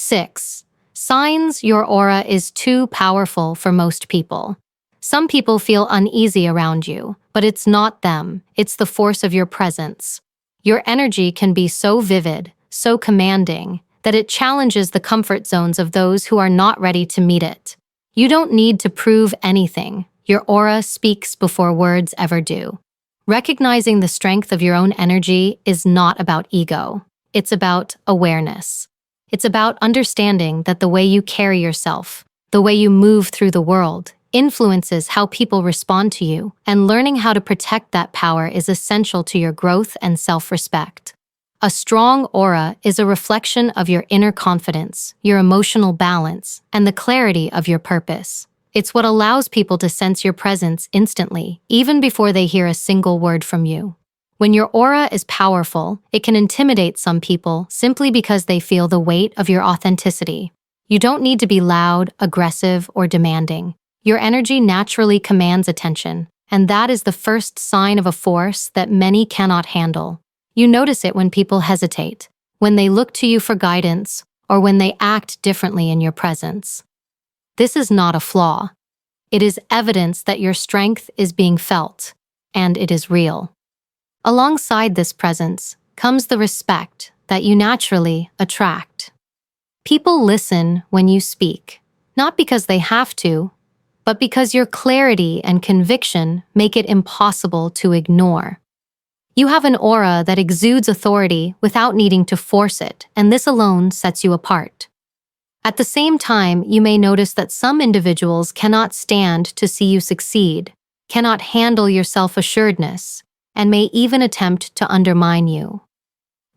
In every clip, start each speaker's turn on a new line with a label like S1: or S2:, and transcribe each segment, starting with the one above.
S1: 6. Signs your aura is too powerful for most people. Some people feel uneasy around you, but it's not them, it's the force of your presence. Your energy can be so vivid, so commanding, that it challenges the comfort zones of those who are not ready to meet it. You don't need to prove anything. Your aura speaks before words ever do. Recognizing the strength of your own energy is not about ego. It's about awareness. It's about understanding that the way you carry yourself, the way you move through the world, influences how people respond to you, and learning how to protect that power is essential to your growth and self-respect. A strong aura is a reflection of your inner confidence, your emotional balance, and the clarity of your purpose. It's what allows people to sense your presence instantly, even before they hear a single word from you. When your aura is powerful, it can intimidate some people simply because they feel the weight of your authenticity. You don't need to be loud, aggressive, or demanding. Your energy naturally commands attention, and that is the first sign of a force that many cannot handle. You notice it when people hesitate, when they look to you for guidance, or when they act differently in your presence. This is not a flaw. It is evidence that your strength is being felt, and it is real. Alongside this presence comes the respect that you naturally attract. People listen when you speak, not because they have to, but because your clarity and conviction make it impossible to ignore. You have an aura that exudes authority without needing to force it, and this alone sets you apart. At the same time, you may notice that some individuals cannot stand to see you succeed, cannot handle your self-assuredness, and may even attempt to undermine you.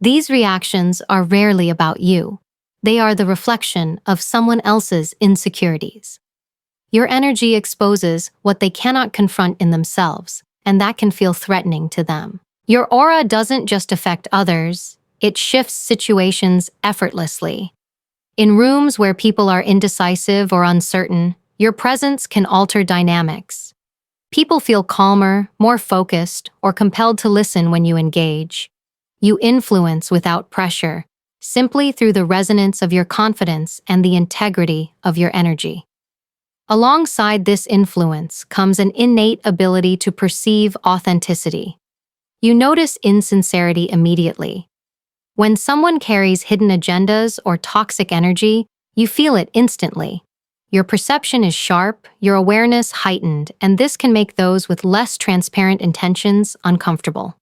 S1: These reactions are rarely about you. They are the reflection of someone else's insecurities. Your energy exposes what they cannot confront in themselves, and that can feel threatening to them. Your aura doesn't just affect others, it shifts situations effortlessly. In rooms where people are indecisive or uncertain, your presence can alter dynamics. People feel calmer, more focused, or compelled to listen when you engage. You influence without pressure, simply through the resonance of your confidence and the integrity of your energy. Alongside this influence comes an innate ability to perceive authenticity. You notice insincerity immediately. When someone carries hidden agendas or toxic energy, you feel it instantly. Your perception is sharp, your awareness heightened, and this can make those with less transparent intentions uncomfortable.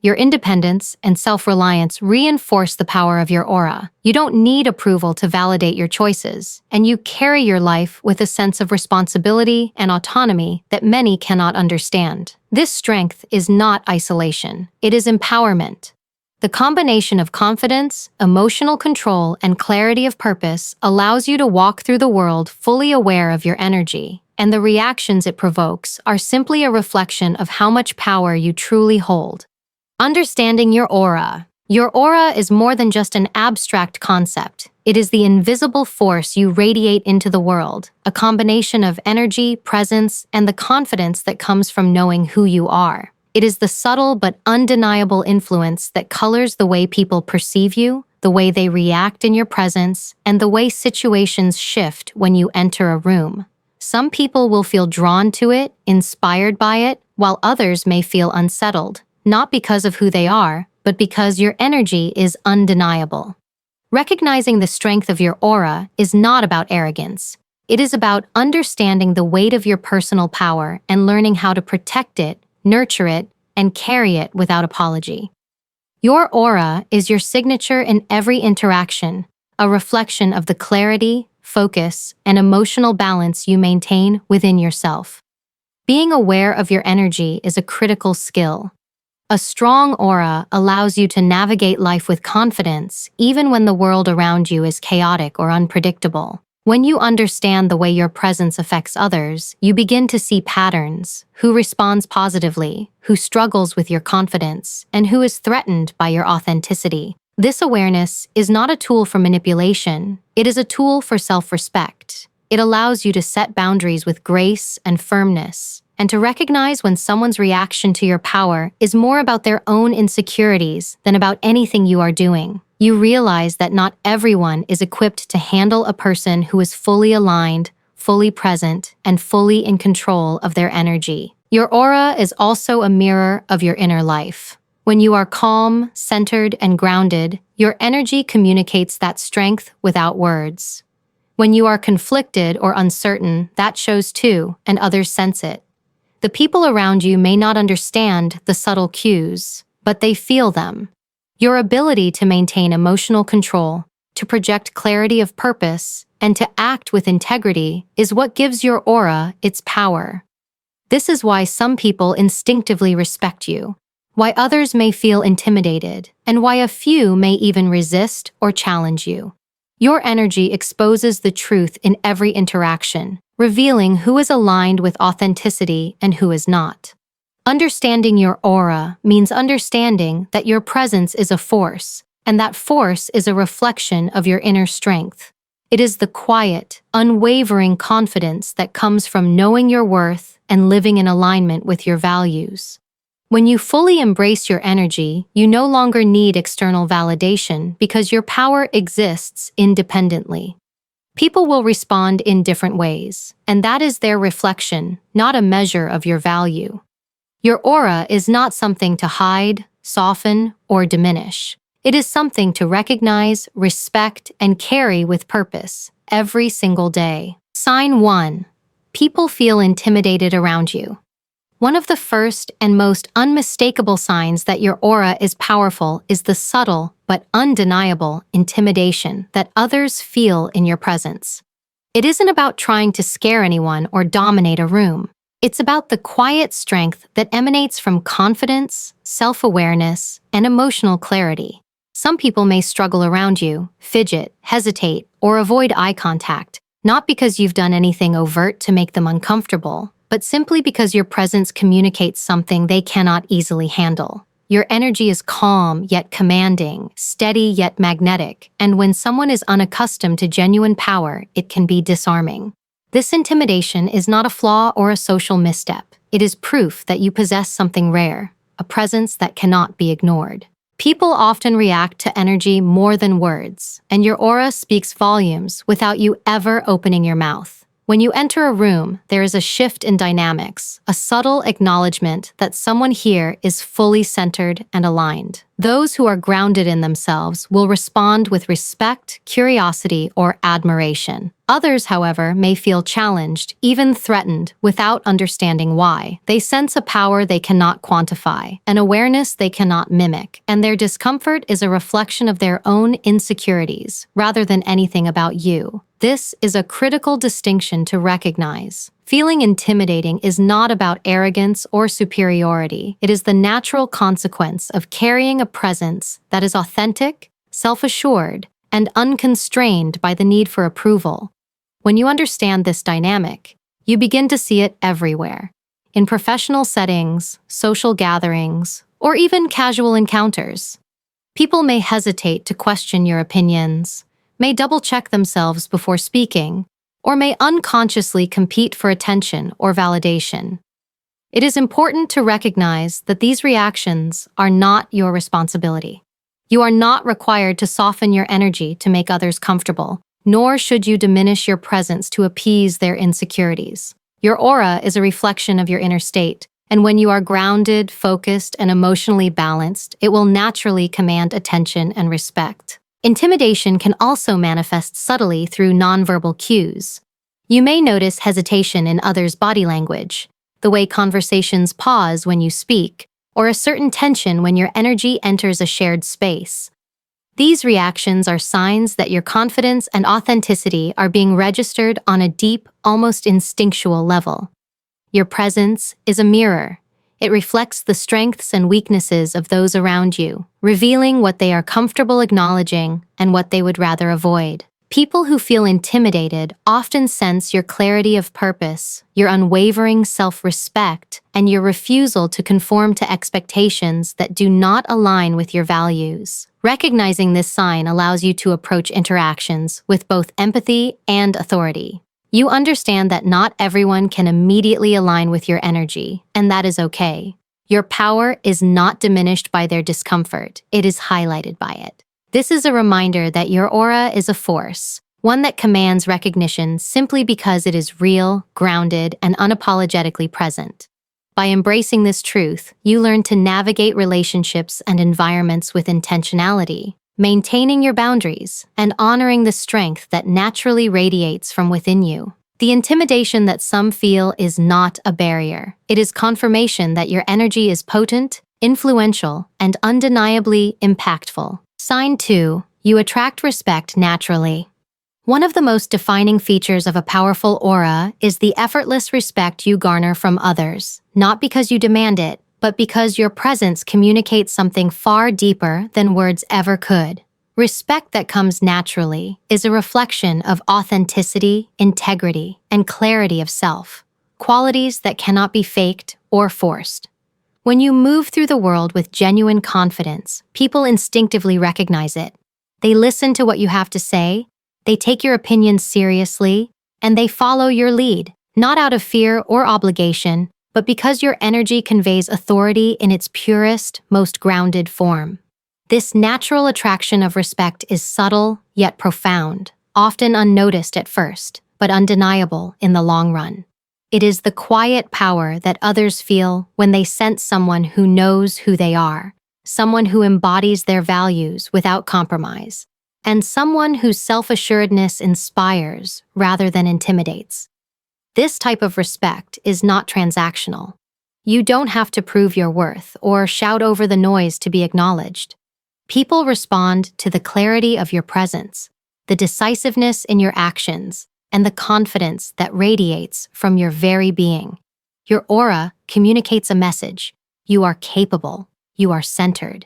S1: Your independence and self-reliance reinforce the power of your aura. You don't need approval to validate your choices, and you carry your life with a sense of responsibility and autonomy that many cannot understand. This strength is not isolation, it is empowerment. The combination of confidence, emotional control, and clarity of purpose allows you to walk through the world fully aware of your energy, and the reactions it provokes are simply a reflection of how much power you truly hold. Understanding your aura. Your aura is more than just an abstract concept. It is the invisible force you radiate into the world, a combination of energy, presence, and the confidence that comes from knowing who you are. It is the subtle but undeniable influence that colors the way people perceive you, the way they react in your presence, and the way situations shift when you enter a room. Some people will feel drawn to it, inspired by it, while others may feel unsettled, not because of who they are, but because your energy is undeniable. Recognizing the strength of your aura is not about arrogance. It is about understanding the weight of your personal power and learning how to protect it, nurture it, and carry it without apology. Your aura is your signature in every interaction, a reflection of the clarity, focus, and emotional balance you maintain within yourself. Being aware of your energy is a critical skill. A strong aura allows you to navigate life with confidence, even when the world around you is chaotic or unpredictable. When you understand the way your presence affects others, you begin to see patterns: who responds positively, who struggles with your confidence, and who is threatened by your authenticity. This awareness is not a tool for manipulation, it is a tool for self-respect. It allows you to set boundaries with grace and firmness, and to recognize when someone's reaction to your power is more about their own insecurities than about anything you are doing. You realize that not everyone is equipped to handle a person who is fully aligned, fully present, and fully in control of their energy. Your aura is also a mirror of your inner life. When you are calm, centered, and grounded, your energy communicates that strength without words. When you are conflicted or uncertain, that shows too, and others sense it. The people around you may not understand the subtle cues, but they feel them. Your ability to maintain emotional control, to project clarity of purpose, and to act with integrity is what gives your aura its power. This is why some people instinctively respect you, why others may feel intimidated, and why a few may even resist or challenge you. Your energy exposes the truth in every interaction, revealing who is aligned with authenticity and who is not. Understanding your aura means understanding that your presence is a force, and that force is a reflection of your inner strength. It is the quiet, unwavering confidence that comes from knowing your worth and living in alignment with your values. When you fully embrace your energy, you no longer need external validation because your power exists independently. People will respond in different ways, and that is their reflection, not a measure of your value. Your aura is not something to hide, soften, or diminish. It is something to recognize, respect, and carry with purpose every single day. Sign 1. People feel intimidated around you. One of the first and most unmistakable signs that your aura is powerful is the subtle but undeniable intimidation that others feel in your presence. It isn't about trying to scare anyone or dominate a room. It's about the quiet strength that emanates from confidence, self-awareness, and emotional clarity. Some people may struggle around you, fidget, hesitate, or avoid eye contact, not because you've done anything overt to make them uncomfortable, but simply because your presence communicates something they cannot easily handle. Your energy is calm yet commanding, steady yet magnetic, and when someone is unaccustomed to genuine power, it can be disarming. This intimidation is not a flaw or a social misstep. It is proof that you possess something rare, a presence that cannot be ignored. People often react to energy more than words, and your aura speaks volumes without you ever opening your mouth. When you enter a room, there is a shift in dynamics, a subtle acknowledgement that someone here is fully centered and aligned. Those who are grounded in themselves will respond with respect, curiosity, or admiration. Others, however, may feel challenged, even threatened, without understanding why. They sense a power they cannot quantify, an awareness they cannot mimic, and their discomfort is a reflection of their own insecurities, rather than anything about you. This is a critical distinction to recognize. Feeling intimidating is not about arrogance or superiority. It is the natural consequence of carrying a presence that is authentic, self-assured, and unconstrained by the need for approval. When you understand this dynamic, you begin to see it everywhere. In professional settings, social gatherings, or even casual encounters. People may hesitate to question your opinions, may double-check themselves before speaking, or may unconsciously compete for attention or validation. It is important to recognize that these reactions are not your responsibility. You are not required to soften your energy to make others comfortable, nor should you diminish your presence to appease their insecurities. Your aura is a reflection of your inner state, and when you are grounded, focused, and emotionally balanced, it will naturally command attention and respect. Intimidation can also manifest subtly through nonverbal cues. You may notice hesitation in others' body language, the way conversations pause when you speak, or a certain tension when your energy enters a shared space. These reactions are signs that your confidence and authenticity are being registered on a deep, almost instinctual level. Your presence is a mirror. It reflects the strengths and weaknesses of those around you, revealing what they are comfortable acknowledging and what they would rather avoid. People who feel intimidated often sense your clarity of purpose, your unwavering self-respect, and your refusal to conform to expectations that do not align with your values. Recognizing this sign allows you to approach interactions with both empathy and authority. You understand that not everyone can immediately align with your energy, and that is okay. Your power is not diminished by their discomfort, it is highlighted by it. This is a reminder that your aura is a force, one that commands recognition simply because it is real, grounded, and unapologetically present. By embracing this truth, you learn to navigate relationships and environments with intentionality, maintaining your boundaries, and honoring the strength that naturally radiates from within you. The intimidation that some feel is not a barrier. It is confirmation that your energy is potent, influential, and undeniably impactful. Sign 2. You attract respect naturally. One of the most defining features of a powerful aura is the effortless respect you garner from others, not because you demand it, but because your presence communicates something far deeper than words ever could. Respect that comes naturally is a reflection of authenticity, integrity, and clarity of self, qualities that cannot be faked or forced. When you move through the world with genuine confidence, people instinctively recognize it. They listen to what you have to say, they take your opinions seriously, and they follow your lead, not out of fear or obligation, but because your energy conveys authority in its purest, most grounded form. This natural attraction of respect is subtle yet profound, often unnoticed at first, but undeniable in the long run. It is the quiet power that others feel when they sense someone who knows who they are, someone who embodies their values without compromise, and someone whose self-assuredness inspires rather than intimidates. This type of respect is not transactional. You don't have to prove your worth or shout over the noise to be acknowledged. People respond to the clarity of your presence, the decisiveness in your actions, and the confidence that radiates from your very being. Your aura communicates a message. You are capable, you are centered,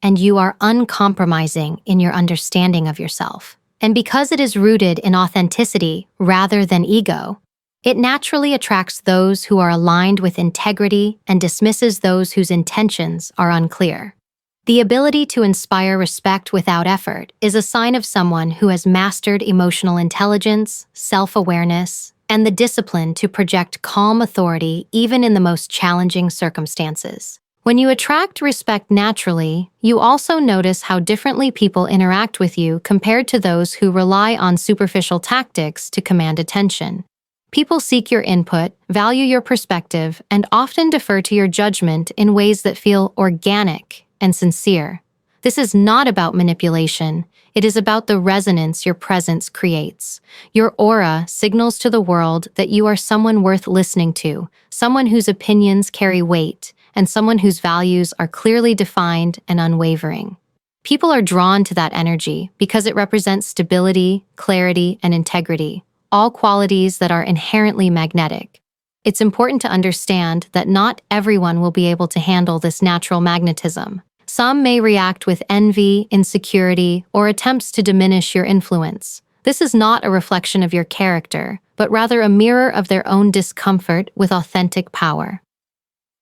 S1: and you are uncompromising in your understanding of yourself. And because it is rooted in authenticity rather than ego, it naturally attracts those who are aligned with integrity and dismisses those whose intentions are unclear. The ability to inspire respect without effort is a sign of someone who has mastered emotional intelligence, self-awareness, and the discipline to project calm authority even in the most challenging circumstances. When you attract respect naturally, you also notice how differently people interact with you compared to those who rely on superficial tactics to command attention. People seek your input, value your perspective, and often defer to your judgment in ways that feel organic and sincere. This is not about manipulation. It is about the resonance your presence creates. Your aura signals to the world that you are someone worth listening to, someone whose opinions carry weight, and someone whose values are clearly defined and unwavering. People are drawn to that energy because it represents stability, clarity, and integrity, all qualities that are inherently magnetic. It's important to understand that not everyone will be able to handle this natural magnetism. Some may react with envy, insecurity, or attempts to diminish your influence. This is not a reflection of your character, but rather a mirror of their own discomfort with authentic power.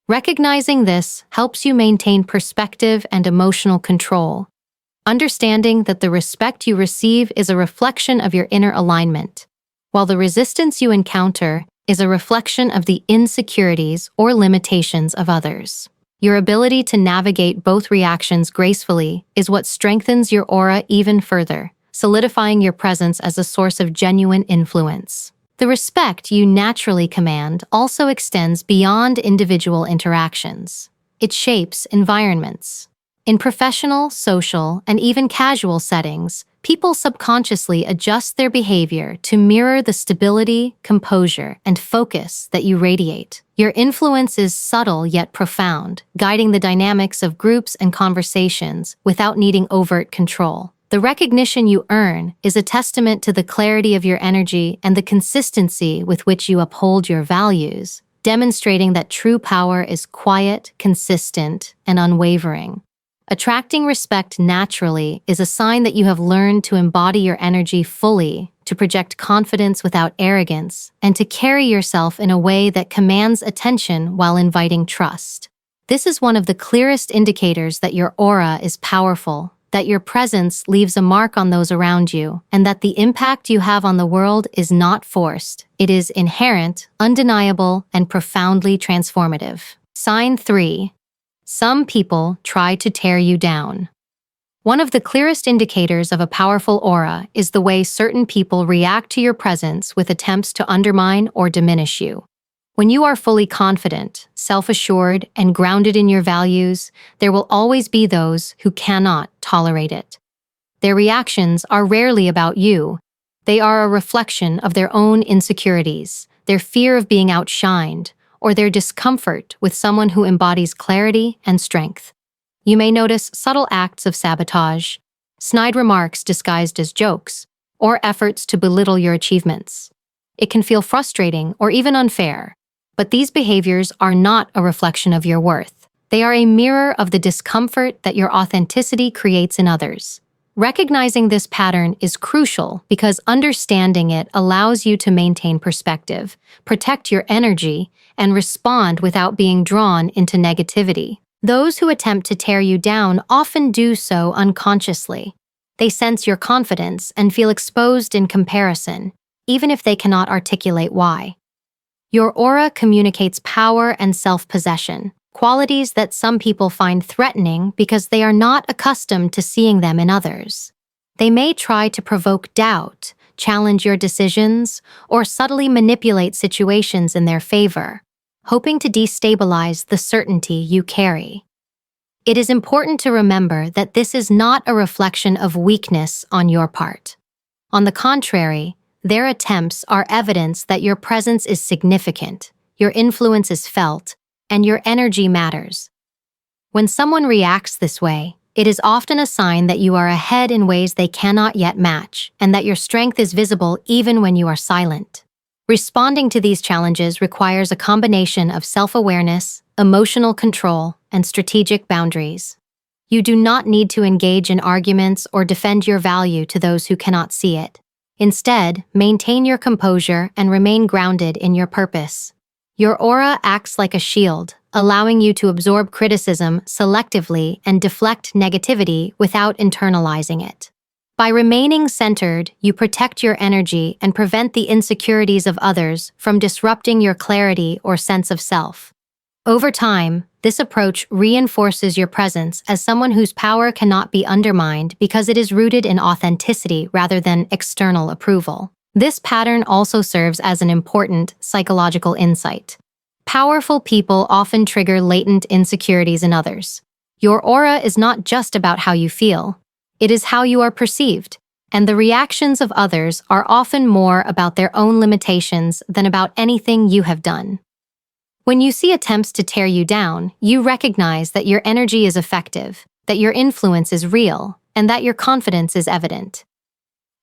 S1: Recognizing this helps you maintain perspective and emotional control, understanding that the respect you receive is a reflection of your inner alignment, while the resistance you encounter is a reflection of the insecurities or limitations of others. Your ability to navigate both reactions gracefully is what strengthens your aura even further, solidifying your presence as a source of genuine influence. The respect you naturally command also extends beyond individual interactions. It shapes environments. In professional, social, and even casual settings, people subconsciously adjust their behavior to mirror the stability, composure, and focus that you radiate. Your influence is subtle yet profound, guiding the dynamics of groups and conversations without needing overt control. The recognition you earn is a testament to the clarity of your energy and the consistency with which you uphold your values, demonstrating that true power is quiet, consistent, and unwavering. Attracting respect naturally is a sign that you have learned to embody your energy fully, to project confidence without arrogance, and to carry yourself in a way that commands attention while inviting trust. This is one of the clearest indicators that your aura is powerful, that your presence leaves a mark on those around you, and that the impact you have on the world is not forced. It is inherent, undeniable, and profoundly transformative. Sign 3. Some people try to tear you down. One of the clearest indicators of a powerful aura is the way certain people react to your presence with attempts to undermine or diminish you. When you are fully confident, self-assured, and grounded in your values, there will always be those who cannot tolerate it. Their reactions are rarely about you. They are a reflection of their own insecurities, their fear of being outshined, or their discomfort with someone who embodies clarity and strength. You may notice subtle acts of sabotage, snide remarks disguised as jokes, or efforts to belittle your achievements. It can feel frustrating or even unfair, but these behaviors are not a reflection of your worth. They are a mirror of the discomfort that your authenticity creates in others. Recognizing this pattern is crucial because understanding it allows you to maintain perspective, protect your energy, and respond without being drawn into negativity. Those who attempt to tear you down often do so unconsciously. They sense your confidence and feel exposed in comparison, even if they cannot articulate why. Your aura communicates power and self-possession, qualities that some people find threatening because they are not accustomed to seeing them in others. They may try to provoke doubt, challenge your decisions, or subtly manipulate situations in their favor, hoping to destabilize the certainty you carry. It is important to remember that this is not a reflection of weakness on your part. On the contrary, their attempts are evidence that your presence is significant, your influence is felt, and your energy matters. When someone reacts this way, it is often a sign that you are ahead in ways they cannot yet match, and that your strength is visible even when you are silent. Responding to these challenges requires a combination of self-awareness, emotional control, and strategic boundaries. You do not need to engage in arguments or defend your value to those who cannot see it. Instead, maintain your composure and remain grounded in your purpose. Your aura acts like a shield, allowing you to absorb criticism selectively and deflect negativity without internalizing it. By remaining centered, you protect your energy and prevent the insecurities of others from disrupting your clarity or sense of self. Over time, this approach reinforces your presence as someone whose power cannot be undermined because it is rooted in authenticity rather than external approval. This pattern also serves as an important psychological insight. Powerful people often trigger latent insecurities in others. Your aura is not just about how you feel. It is how you are perceived, and the reactions of others are often more about their own limitations than about anything you have done. When you see attempts to tear you down, you recognize that your energy is effective, that your influence is real, and that your confidence is evident.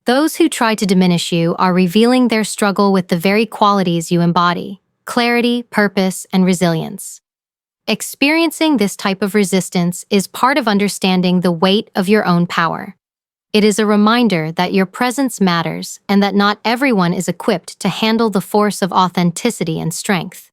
S1: Those who try to diminish you are revealing their struggle with the very qualities you embody: clarity, purpose, and resilience. Experiencing this type of resistance is part of understanding the weight of your own power. It is a reminder that your presence matters and that not everyone is equipped to handle the force of authenticity and strength.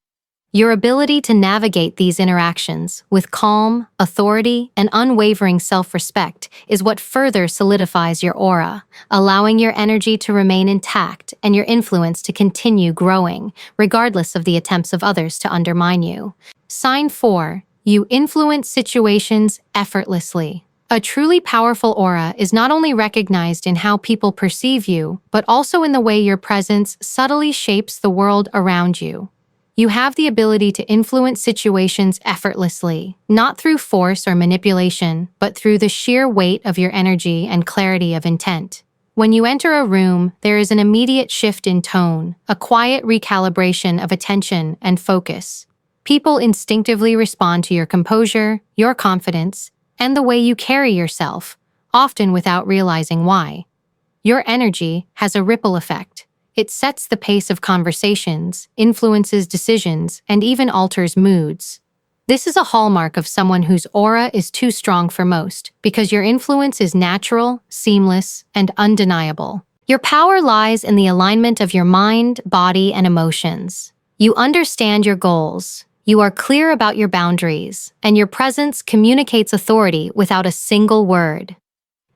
S1: Your ability to navigate these interactions with calm, authority, and unwavering self-respect is what further solidifies your aura, allowing your energy to remain intact and your influence to continue growing, regardless of the attempts of others to undermine you. Sign 4. You influence situations effortlessly. A truly powerful aura is not only recognized in how people perceive you, but also in the way your presence subtly shapes the world around you. You have the ability to influence situations effortlessly, not through force or manipulation, but through the sheer weight of your energy and clarity of intent. When you enter a room, there is an immediate shift in tone, a quiet recalibration of attention and focus. People instinctively respond to your composure, your confidence, and the way you carry yourself, often without realizing why. Your energy has a ripple effect. It sets the pace of conversations, influences decisions, and even alters moods. This is a hallmark of someone whose aura is too strong for most, because your influence is natural, seamless, and undeniable. Your power lies in the alignment of your mind, body, and emotions. You understand your goals, you are clear about your boundaries, and your presence communicates authority without a single word.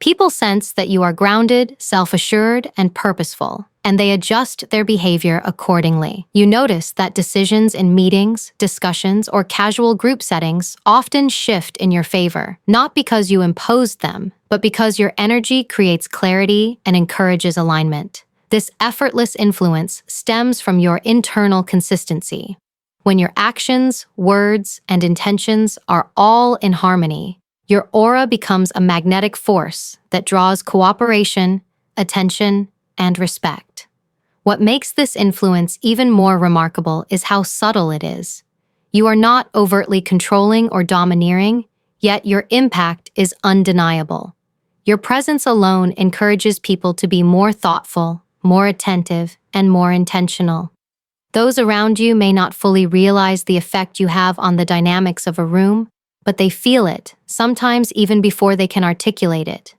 S1: People sense that you are grounded, self-assured, and purposeful, and they adjust their behavior accordingly. You notice that decisions in meetings, discussions, or casual group settings often shift in your favor, not because you imposed them, but because your energy creates clarity and encourages alignment. This effortless influence stems from your internal consistency. When your actions, words, and intentions are all in harmony, your aura becomes a magnetic force that draws cooperation, attention, and respect. What makes this influence even more remarkable is how subtle it is. You are not overtly controlling or domineering, yet your impact is undeniable. Your presence alone encourages people to be more thoughtful, more attentive, and more intentional. Those around you may not fully realize the effect you have on the dynamics of a room, but they feel it, sometimes even before they can articulate it.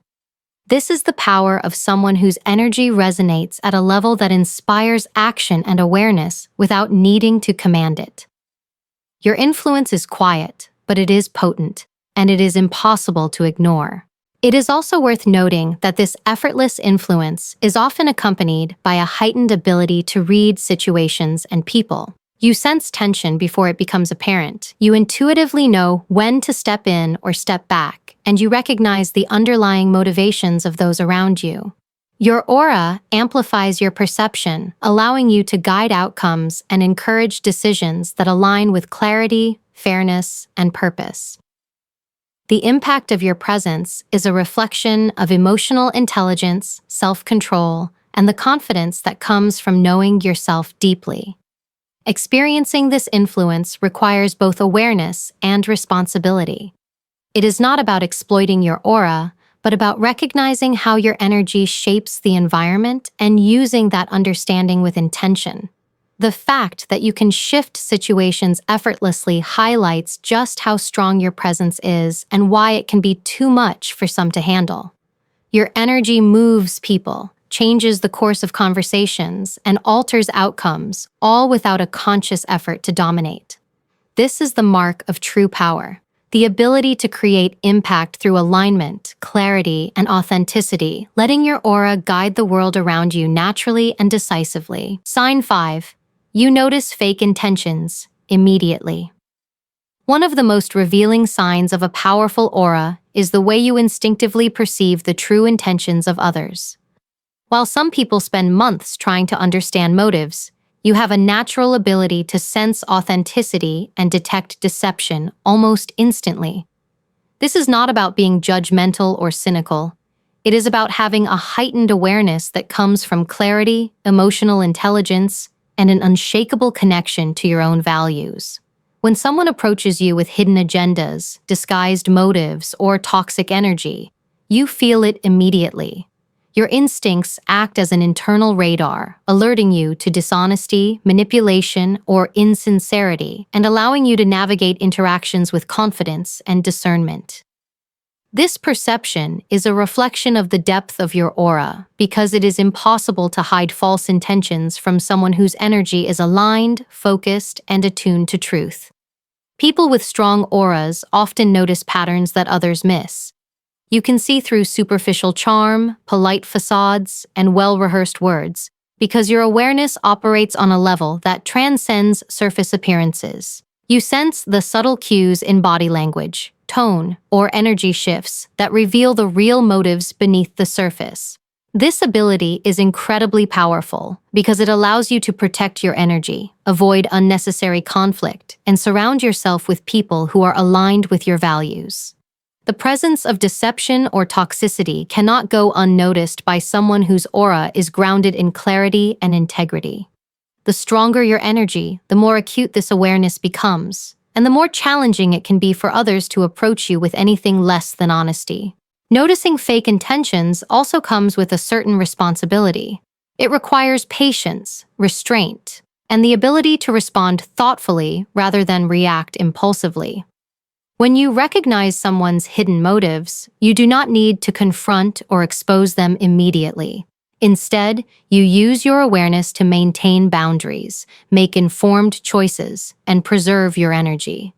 S1: This is the power of someone whose energy resonates at a level that inspires action and awareness without needing to command it. Your influence is quiet, but it is potent, and it is impossible to ignore. It is also worth noting that this effortless influence is often accompanied by a heightened ability to read situations and people. You sense tension before it becomes apparent. You intuitively know when to step in or step back, and you recognize the underlying motivations of those around you. Your aura amplifies your perception, allowing you to guide outcomes and encourage decisions that align with clarity, fairness, and purpose. The impact of your presence is a reflection of emotional intelligence, self-control, and the confidence that comes from knowing yourself deeply. Experiencing this influence requires both awareness and responsibility. It is not about exploiting your aura, but about recognizing how your energy shapes the environment and using that understanding with intention. The fact that you can shift situations effortlessly highlights just how strong your presence is and why it can be too much for some to handle. Your energy moves people, changes the course of conversations, and alters outcomes, all without a conscious effort to dominate. This is the mark of true power, the ability to create impact through alignment, clarity, and authenticity, letting your aura guide the world around you naturally and decisively. Sign 5. You notice fake intentions immediately. One of the most revealing signs of a powerful aura is the way you instinctively perceive the true intentions of others. While some people spend months trying to understand motives, you have a natural ability to sense authenticity and detect deception almost instantly. This is not about being judgmental or cynical. It is about having a heightened awareness that comes from clarity, emotional intelligence, and an unshakable connection to your own values. When someone approaches you with hidden agendas, disguised motives, or toxic energy, you feel it immediately. Your instincts act as an internal radar, alerting you to dishonesty, manipulation, or insincerity, and allowing you to navigate interactions with confidence and discernment. This perception is a reflection of the depth of your aura, because it is impossible to hide false intentions from someone whose energy is aligned, focused, and attuned to truth. People with strong auras often notice patterns that others miss. You can see through superficial charm, polite facades, and well-rehearsed words, because your awareness operates on a level that transcends surface appearances. You sense the subtle cues in body language, tone, or energy shifts that reveal the real motives beneath the surface. This ability is incredibly powerful because it allows you to protect your energy, avoid unnecessary conflict, and surround yourself with people who are aligned with your values. The presence of deception or toxicity cannot go unnoticed by someone whose aura is grounded in clarity and integrity. The stronger your energy, the more acute this awareness becomes, and the more challenging it can be for others to approach you with anything less than honesty. Noticing fake intentions also comes with a certain responsibility. It requires patience, restraint, and the ability to respond thoughtfully rather than react impulsively. When you recognize someone's hidden motives, you do not need to confront or expose them immediately. Instead, you use your awareness to maintain boundaries, make informed choices, and preserve your energy.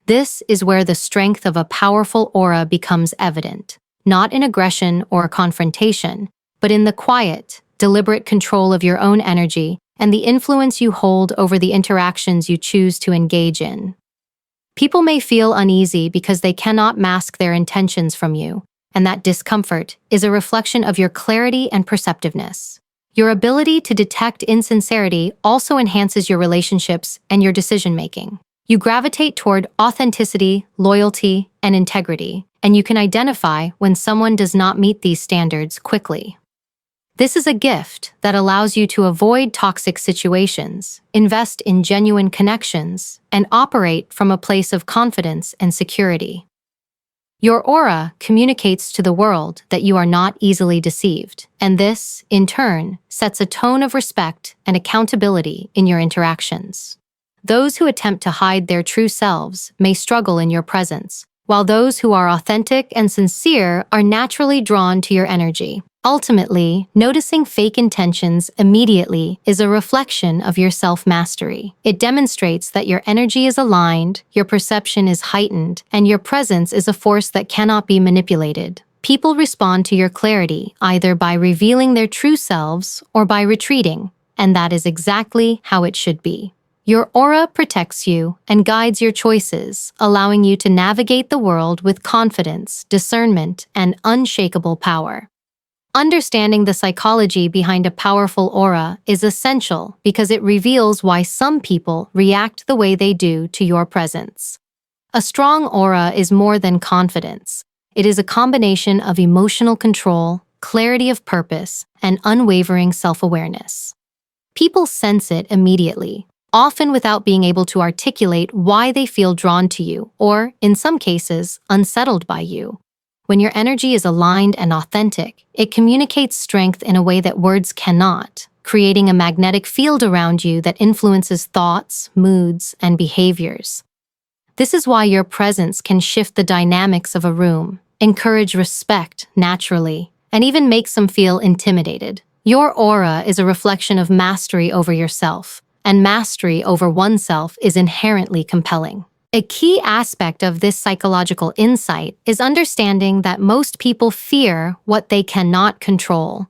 S1: This is where the strength of a powerful aura becomes evident. not in aggression or confrontation, but in the quiet, deliberate control of your own energy and the influence you hold over the interactions you choose to engage in. People may feel uneasy because they cannot mask their intentions from you, and that discomfort is a reflection of your clarity and perceptiveness. Your ability to detect insincerity also enhances your relationships and your decision-making. You gravitate toward authenticity, loyalty, and integrity, and you can identify when someone does not meet these standards quickly. This is a gift that allows you to avoid toxic situations, invest in genuine connections, and operate from a place of confidence and security. Your aura communicates to the world that you are not easily deceived, and this, in turn, sets a tone of respect and accountability in your interactions. Those who attempt to hide their true selves may struggle in your presence, while those who are authentic and sincere are naturally drawn to your energy. Ultimately, noticing fake intentions immediately is a reflection of your self-mastery. It demonstrates that your energy is aligned, your perception is heightened, and your presence is a force that cannot be manipulated. People respond to your clarity either by revealing their true selves or by retreating, and that is exactly how it should be. Your aura protects you and guides your choices, allowing you to navigate the world with confidence, discernment, and unshakable power. Understanding the psychology behind a powerful aura is essential because it reveals why some people react the way they do to your presence. A strong aura is more than confidence. It is a combination of emotional control, clarity of purpose, and unwavering self-awareness. People sense it immediately, often without being able to articulate why they feel drawn to you or, in some cases, unsettled by you. When your energy is aligned and authentic, it communicates strength in a way that words cannot, creating a magnetic field around you that influences thoughts, moods, and behaviors. This is why your presence can shift the dynamics of a room, encourage respect naturally, and even make some feel intimidated. Your aura is a reflection of mastery over yourself, and mastery over oneself is inherently compelling. A key aspect of this psychological insight is understanding that most people fear what they cannot control.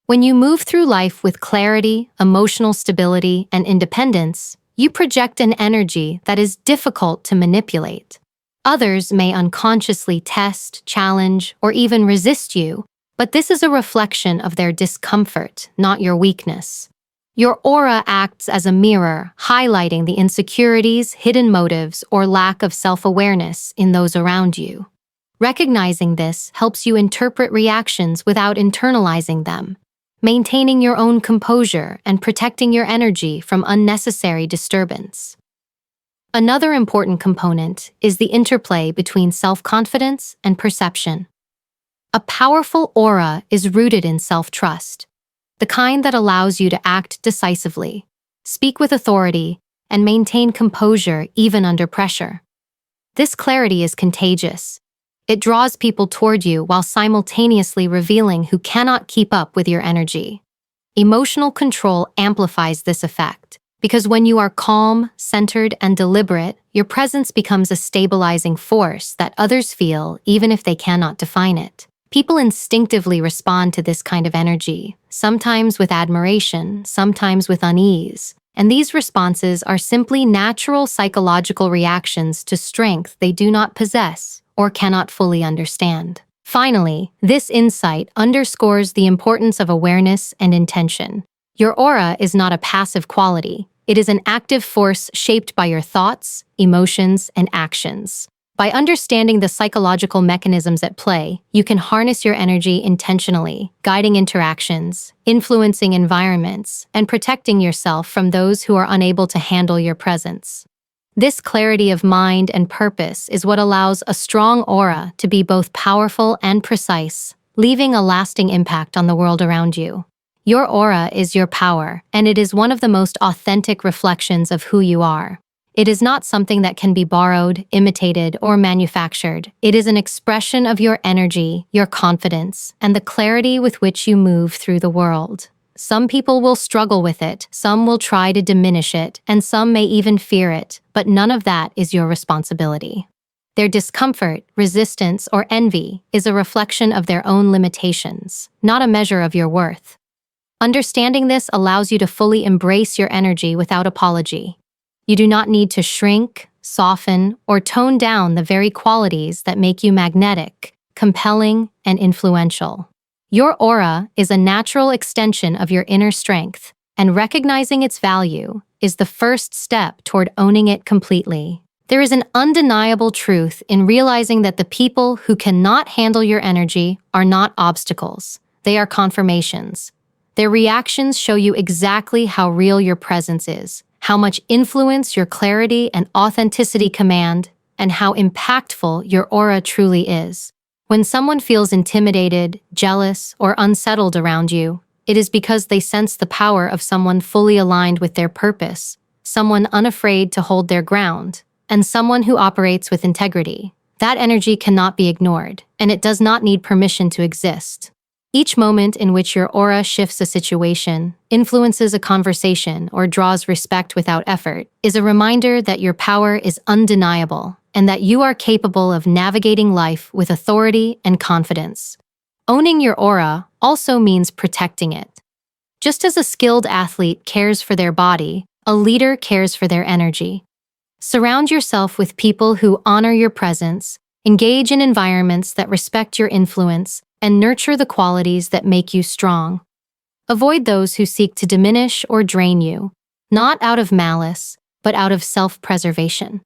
S1: When you move through life with clarity, emotional stability, and independence, you project an energy that is difficult to manipulate. Others may unconsciously test, challenge, or even resist you, but this is a reflection of their discomfort, not your weakness. Your aura acts as a mirror, highlighting the insecurities, hidden motives, or lack of self-awareness in those around you. Recognizing this helps you interpret reactions without internalizing them, maintaining your own composure and protecting your energy from unnecessary disturbance. Another important component is the interplay between self-confidence and perception. A powerful aura is rooted in self-trust, the kind that allows you to act decisively, speak with authority, and maintain composure even under pressure. This clarity is contagious. It draws people toward you while simultaneously revealing who cannot keep up with your energy. Emotional control amplifies this effect, because when you are calm, centered, and deliberate, your presence becomes a stabilizing force that others feel even if they cannot define it. People instinctively respond to this kind of energy, sometimes with admiration, sometimes with unease, and these responses are simply natural psychological reactions to strength they do not possess or cannot fully understand. Finally, this insight underscores the importance of awareness and intention. Your aura is not a passive quality. It is an active force shaped by your thoughts, emotions, and actions. By understanding the psychological mechanisms at play, you can harness your energy intentionally, guiding interactions, influencing environments, and protecting yourself from those who are unable to handle your presence. This clarity of mind and purpose is what allows a strong aura to be both powerful and precise, leaving a lasting impact on the world around you. Your aura is your power, and it is one of the most authentic reflections of who you are. It is not something that can be borrowed, imitated, or manufactured. It is an expression of your energy, your confidence, and the clarity with which you move through the world. Some people will struggle with it, some will try to diminish it, and some may even fear it, but none of that is your responsibility. Their discomfort, resistance, or envy is a reflection of their own limitations, not a measure of your worth. Understanding this allows you to fully embrace your energy without apology. You do not need to shrink, soften, or tone down the very qualities that make you magnetic, compelling, and influential. Your aura is a natural extension of your inner strength, and recognizing its value is the first step toward owning it completely. There is an undeniable truth in realizing that the people who cannot handle your energy are not obstacles. They are confirmations. Their reactions show you exactly how real your presence is, how much influence your clarity and authenticity command, and how impactful your aura truly is. When someone feels intimidated, jealous, or unsettled around you, it is because they sense the power of someone fully aligned with their purpose, someone unafraid to hold their ground, and someone who operates with integrity. That energy cannot be ignored, and it does not need permission to exist. Each moment in which your aura shifts a situation, influences a conversation, or draws respect without effort is a reminder that your power is undeniable and that you are capable of navigating life with authority and confidence. Owning your aura also means protecting it. Just as a skilled athlete cares for their body, a leader cares for their energy. Surround yourself with people who honor your presence, engage in environments that respect your influence, and nurture the qualities that make you strong. Avoid those who seek to diminish or drain you, not out of malice, but out of self-preservation.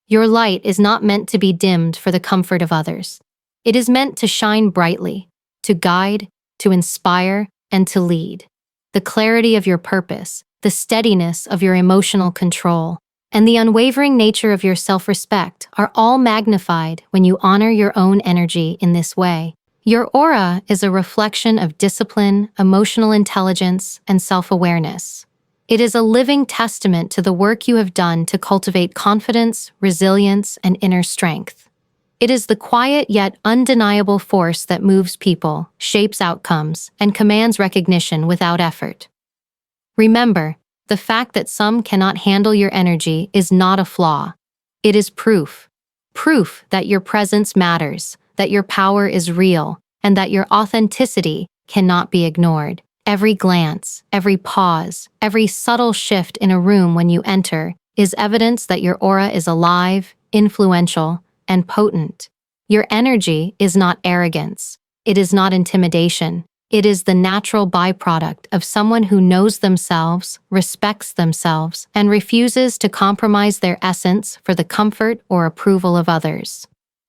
S1: Your light is not meant to be dimmed for the comfort of others. It is meant to shine brightly, to guide, to inspire, and to lead. The clarity of your purpose, the steadiness of your emotional control, and the unwavering nature of your self-respect are all magnified when you honor your own energy in this way. Your aura is a reflection of discipline, emotional intelligence, and self-awareness. It is a living testament to the work you have done to cultivate confidence, resilience, and inner strength. It is the quiet yet undeniable force that moves people, shapes outcomes, and commands recognition without effort. Remember, the fact that some cannot handle your energy is not a flaw. It is proof. Proof that your presence matters, that your power is real, and that your authenticity cannot be ignored. Every glance, every pause, every subtle shift in a room when you enter is evidence that your aura is alive, influential, and potent. Your energy is not arrogance. It is not intimidation. It is the natural byproduct of someone who knows themselves, respects themselves, and refuses to compromise their essence for the comfort or approval of others.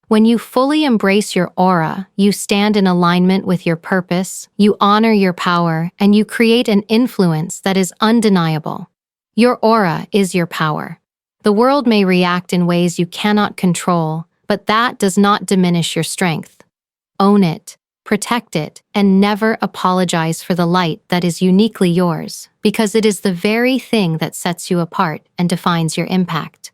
S1: When you fully embrace your aura, you stand in alignment with your purpose, you honor your power, and you create an influence that is undeniable. Your aura is your power. The world may react in ways you cannot control, but that does not diminish your strength. Own it. Protect it, and never apologize for the light that is uniquely yours, because it is the very thing that sets you apart and defines your impact.